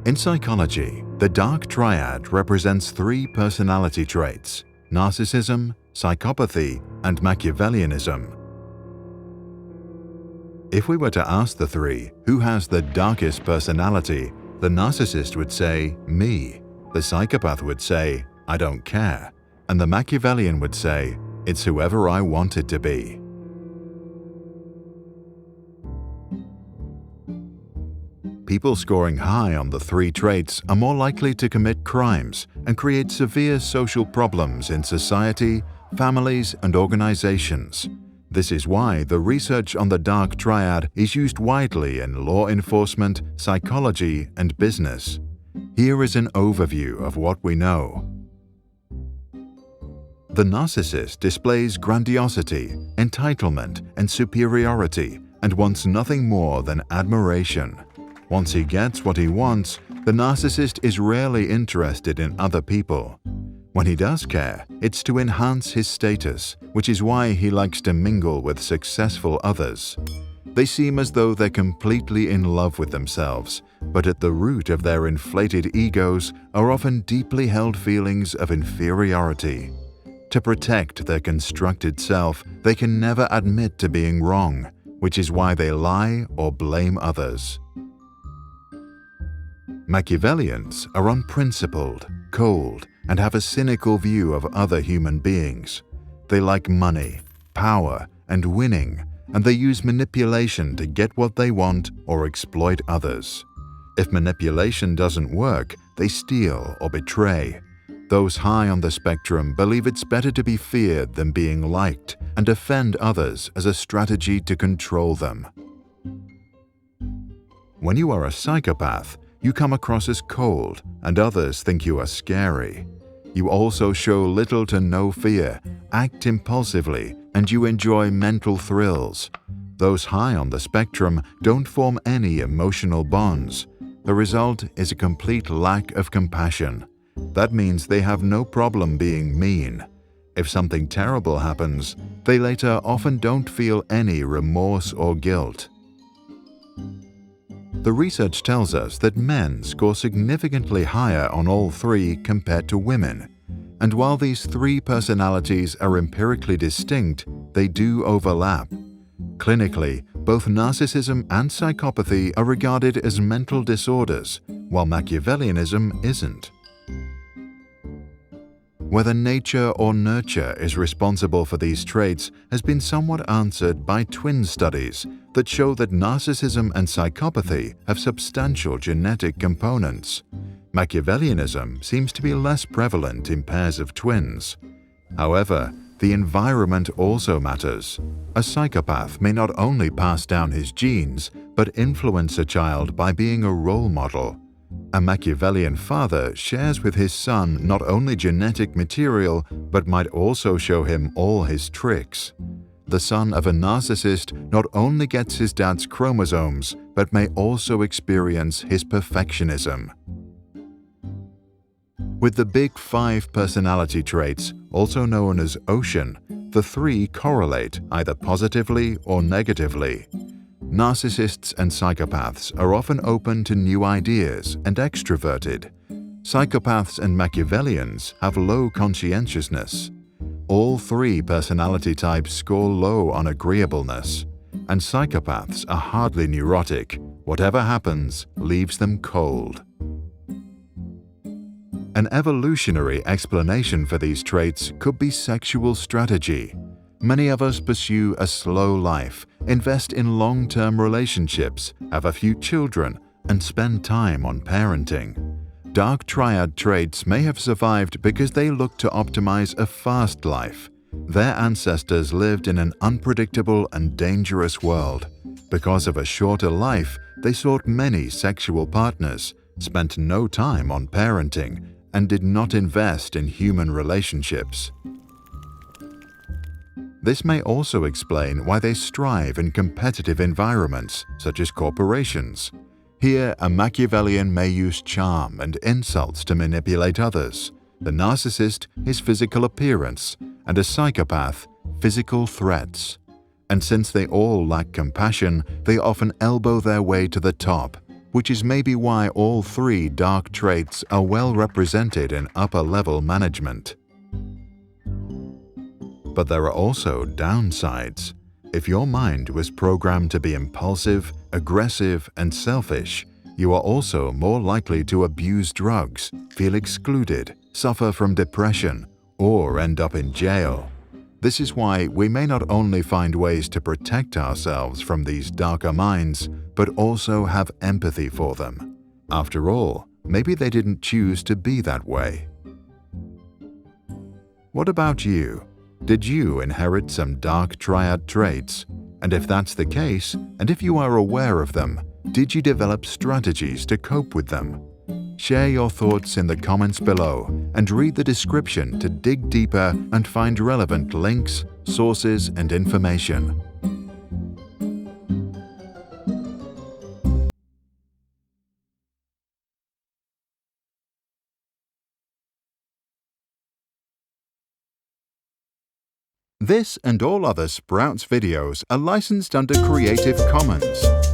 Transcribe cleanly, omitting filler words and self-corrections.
In psychology, the Dark Triad represents three personality traits: narcissism, psychopathy, and Machiavellianism. If we were to ask the three who has the darkest personality, the narcissist would say, "Me." The psychopath would say, "I don't care." And the Machiavellian would say, "It's whoever I want it to be." People scoring high on the three traits are more likely to commit crimes and create severe social problems in society, families, and organizations. This is why the research on the Dark Triad is used widely in law enforcement, psychology, and business. Here is an overview of what we know. The narcissist displays grandiosity, entitlement, and superiority, and wants nothing more than admiration. Once he gets what he wants, the narcissist is rarely interested in other people. When he does care, it's to enhance his status, which is why he likes to mingle with successful others. They seem as though they're completely in love with themselves, but at the root of their inflated egos are often deeply held feelings of inferiority. To protect their constructed self, they can never admit to being wrong, which is why they lie or blame others. Machiavellians are unprincipled, cold, and have a cynical view of other human beings. They like money, power, and winning, and they use manipulation to get what they want or exploit others. If manipulation doesn't work, they steal or betray. Those high on the spectrum believe it's better to be feared than being liked and offend others as a strategy to control them. When you are a psychopath, you come across as cold and others think you are scary. You also show little to no fear, act impulsively, and you enjoy mental thrills. Those high on the spectrum don't form any emotional bonds. The result is a complete lack of compassion. That means they have no problem being mean. If something terrible happens, they later often don't feel any remorse or guilt. The research tells us that men score significantly higher on all three compared to women. And while these three personalities are empirically distinct, they do overlap. Clinically, both narcissism and psychopathy are regarded as mental disorders, while Machiavellianism isn't. Whether nature or nurture is responsible for these traits has been somewhat answered by twin studies that show that narcissism and psychopathy have substantial genetic components. Machiavellianism seems to be less prevalent in pairs of twins. However, the environment also matters. A psychopath may not only pass down his genes, but influence a child by being a role model. A Machiavellian father shares with his son not only genetic material, but might also show him all his tricks. The son of a narcissist not only gets his dad's chromosomes, but may also experience his perfectionism. With the big five personality traits, also known as ocean, the three correlate either positively or negatively. Narcissists and psychopaths are often open to new ideas and extroverted. Psychopaths and Machiavellians have low conscientiousness. All three personality types score low on agreeableness, and psychopaths are hardly neurotic. Whatever happens leaves them cold. An evolutionary explanation for these traits could be sexual strategy. Many of us pursue a slow life, invest in long-term relationships, have a few children, and spend time on parenting. Dark Triad traits may have survived because they look to optimize a fast life. Their ancestors lived in an unpredictable and dangerous world. Because of a shorter life, they sought many sexual partners, spent no time on parenting, and did not invest in human relationships. This may also explain why they strive in competitive environments, such as corporations. Here, a Machiavellian may use charm and insults to manipulate others. The narcissist, his physical appearance, and a psychopath, physical threats. And since they all lack compassion, they often elbow their way to the top. which is maybe why all three dark traits are well represented in upper-level management. But there are also downsides. If your mind was programmed to be impulsive, aggressive, and selfish, you are also more likely to abuse drugs, feel excluded, suffer from depression, or end up in jail. This is why we may not only find ways to protect ourselves from these darker minds, but also have empathy for them. After all, maybe they didn't choose to be that way. What about you? Did you inherit some dark triad traits? And if that's the case, and if you are aware of them, did you develop strategies to cope with them? Share your thoughts in the comments below and read the description to dig deeper and find relevant links, sources, and information. This and all other Sprouts videos are licensed under Creative Commons.